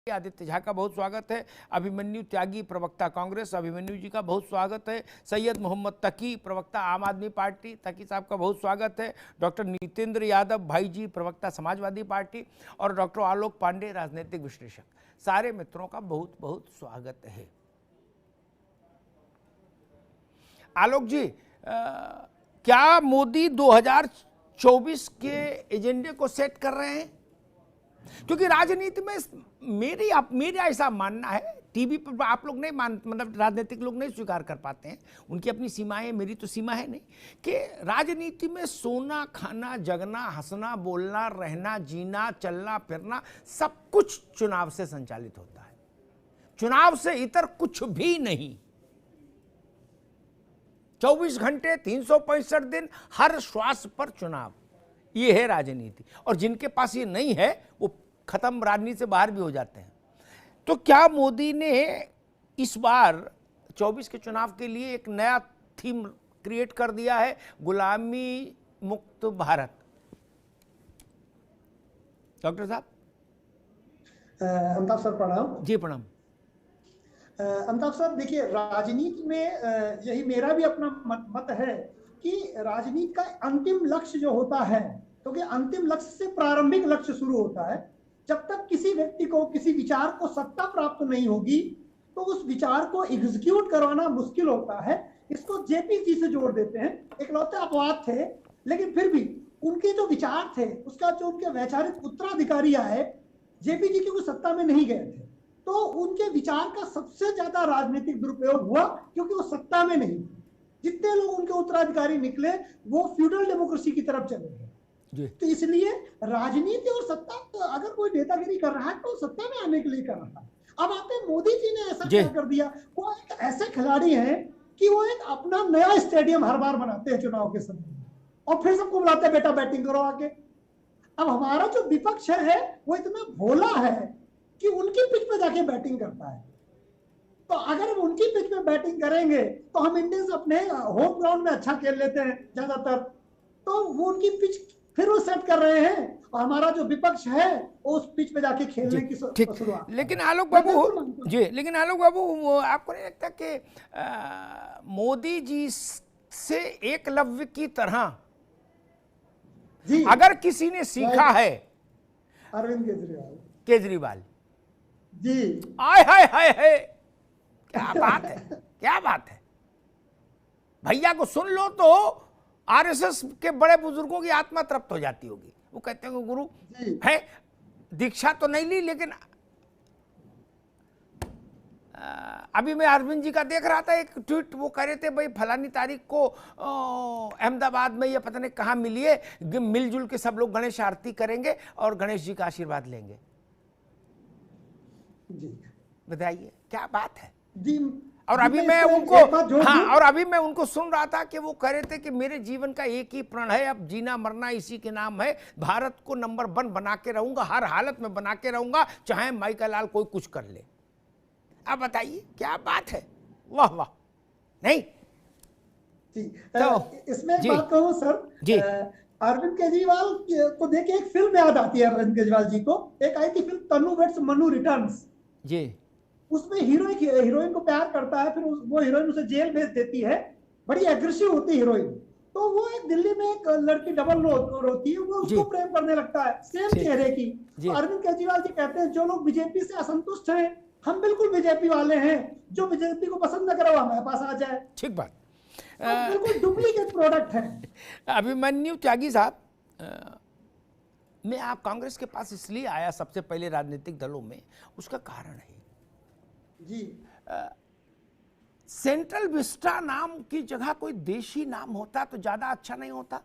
आदित्य झा का बहुत स्वागत है। अभिमन्यु त्यागी प्रवक्ता कांग्रेस, अभिमन्यु जी का बहुत स्वागत है। सैयद मोहम्मद तकी प्रवक्ता आम आदमी पार्टी, तकी साहब का बहुत स्वागत है। डॉक्टर नितेंद्र यादव भाई जी प्रवक्ता समाजवादी पार्टी और डॉक्टर आलोक पांडे राजनीतिक विश्लेषक, सारे मित्रों का बहुत बहुत स्वागत है। आलोक जी, क्या मोदी 2024 के एजेंडे को सेट कर रहे हैं? क्योंकि राजनीति में मेरा ऐसा मानना है, टीवी पर आप लोग नहीं मतलब राजनीतिक लोग नहीं स्वीकार कर पाते हैं, उनकी अपनी सीमाएं, मेरी तो सीमा है नहीं, कि राजनीति में सोना खाना जगना हंसना बोलना रहना जीना चलना फिरना सब कुछ चुनाव से संचालित होता है, चुनाव से इतर कुछ भी नहीं। 24 घंटे 365 दिन हर श्वास पर चुनाव, ये है राजनीति। और जिनके पास ये नहीं है वो खत्म, राजनीति से बाहर भी हो जाते हैं। तो क्या मोदी ने इस बार 24 के चुनाव के लिए एक नया थीम क्रिएट कर दिया है, गुलामी मुक्त भारत? डॉक्टर साहब। अमिताभ सर प्रणाम। जी प्रणाम। अमिताभ सर देखिए, राजनीति में यही मेरा भी अपना मत है कि राजनीति का अंतिम लक्ष्य जो होता है, क्योंकि अंतिम लक्ष्य से प्रारंभिक लक्ष्य शुरू होता है। जब तक किसी व्यक्ति को किसी विचार को सत्ता प्राप्त नहीं होगी तो उस विचार को एग्जीक्यूट करवाना मुश्किल होता है। इसको जेपी जी से जोड़ देते हैं, इकलौते अपवाद थे, लेकिन फिर भी उनके जो विचार थे, उसका जो उनके वैचारिक उत्तराधिकारी आए, जेपी जी क्योंकि सत्ता में नहीं गए थे, तो उनके विचार का सबसे ज्यादा राजनीतिक दुरुपयोग हुआ, क्योंकि वो सत्ता में नहीं थे। जितने लोग उनके उत्तराधिकारी निकले वो फ्यूडल डेमोक्रेसी की तरफ चले गए। तो इसलिए राजनीति और सत्ता, तो अगर कोई नेतागिरी कर रहा है तो सत्ता में आने के लिए कर रहा है। अब आते मोदी जी ने ऐसा क्या कर दिया, वो एक ऐसे खिलाड़ी हैं कि वो एक अपना नया स्टेडियम हर बार बनाते हैं चुनाव के समय और फिर सबको बुलाते हैं बेटा बैटिंग करो आके। अब हमारा जो विपक्ष है वो इतना भोला है कि उनकी पिच पे जाके बैटिंग करता है। तो अगर हम उनकी पिच पे बैटिंग करेंगे तो हम इंडियंस अपने होम ग्राउंड में अच्छा खेल लेते हैं ज्यादातर, तो वो उनकी पिच फिर वो सेट कर रहे हैं और हमारा जो विपक्ष है वो उस पिच पे जाके खेलने की शुरुआत। लेकिन आलोक बाबू जी, लेकिन आलोक बाबू, आपको नहीं लगता कि मोदी जी से एकलव्य की तरह अगर किसी ने सीखा है, अरविंद केजरीवाल जी। आय हाय हाय हाय, क्या बात है, क्या बात है। भैया को सुन लो तो आरएसएस के बड़े बुजुर्गों की आत्मा तृप्त हो जाती होगी। वो कहते हैं गुरु है, दीक्षा तो नहीं ली, लेकिन अभी मैं अरविंद जी का देख रहा था एक ट्वीट, वो कह रहे थे भाई फलानी तारीख को अहमदाबाद में या पता नहीं कहाँ मिलिए, मिलजुल के सब लोग गणेश आरती करेंगे और गणेश जी का आशीर्वाद लेंगे। बताइए क्या बात है। और अभी मैं उनको, हाँ, और अभी मैं उनको सुन रहा था कि वो कह रहे थे कि मेरे जीवन का एक ही प्रण है, अब जीना मरना इसी के नाम है, भारत को नंबर 1 बना के रहूंगा, हर हालत में बना के रहूंगा, चाहे माई का लाल कोई कुछ कर ले। अब बताइए क्या बात है, वाह वाह। नहीं तो इसमें एक बात कहूँ सर जी, अरविंद केजरीवाल को देख एक फिल्म याद आती है अरविंद केजरीवाल जी को। एक आई थी film Tanu weds Manu returns ji, उसमें हीरोइन को प्यार करता है, फिर वो हीरोइन उसे जेल भेज देती है, बड़ी एग्रेसिव होती है हीरोइन। तो वो एक दिल्ली में एक लड़की डबल रोती है, वो उसको प्रेम करने लगता है, सेम चेहरे की। तो अरविंद केजरीवाल जी कहते हैं जो लोग बीजेपी से असंतुष्ट हैं, हम बिल्कुल बीजेपी वाले हैं, जो बीजेपी को पसंद न करे वो हमारे पास आ जाए। ठीक बात, बिल्कुल डुप्लीकेट प्रोडक्ट है। अभिमन्यु त्यागी साहब, मैं आप कांग्रेस के पास इसलिए आया सबसे पहले राजनीतिक दलों में, उसका कारण है जी, सेंट्रल विस्टा नाम की जगह कोई देशी नाम होता तो ज्यादा अच्छा नहीं होता?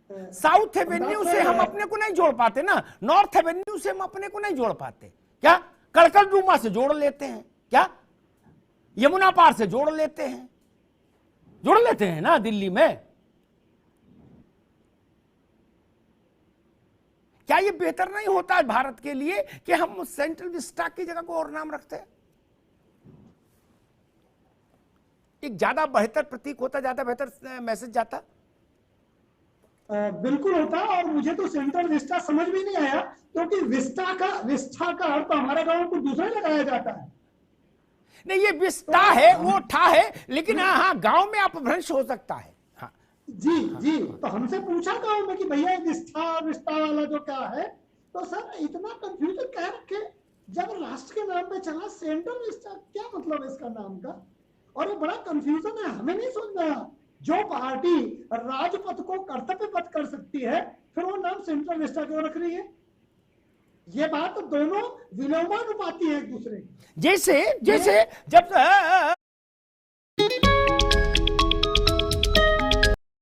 साउथ एवेन्यू से हम अपने को नहीं जोड़ पाते ना, नॉर्थ एवेन्यू से हम अपने को नहीं जोड़ पाते क्या? कड़कड़डूमा से जोड़ लेते हैं क्या? यमुना पार से जोड़ लेते हैं ना दिल्ली में। क्या ये बेहतर नहीं होता है भारत के लिए कि हम सेंट्रल विस्टा की जगह को और नाम रखते हैं? एक ज्यादा बेहतर प्रतीक होता, ज्यादा बेहतर मैसेज जाता। बिल्कुल होता है। और मुझे तो सेंट्रल विस्टा समझ भी नहीं आया, क्योंकि विस्टा का अर्थ तो हमारे गांव में कुछ दूसरा ही लगाया जाता है। नहीं, ये तो विस्ता है, वो ठा है, लेकिन हाँ हाँ, गांव में अपभ्रंश हो सकता है। हाँ जी जी, तो हमसे पूछा गांव में कि भैया ये विस्ता विस्ता वाला जो क्या है, तो सर इतना कंफ्यूजन कह रखे। जब राष्ट्र के नाम पे चला सेंट्रल विस्टा, क्या मतलब है इसका नाम का? और ये बड़ा कंफ्यूजन है, हमें नहीं समझ में आया। जो पार्टी राजपथ को कर्तव्य पथ कर सकती है, फिर वो नाम सेंट्रल विस्टा क्यों रख रही है? ये बात दोनों विलोमानुपाती है एक दूसरे की। जैसे जैसे जब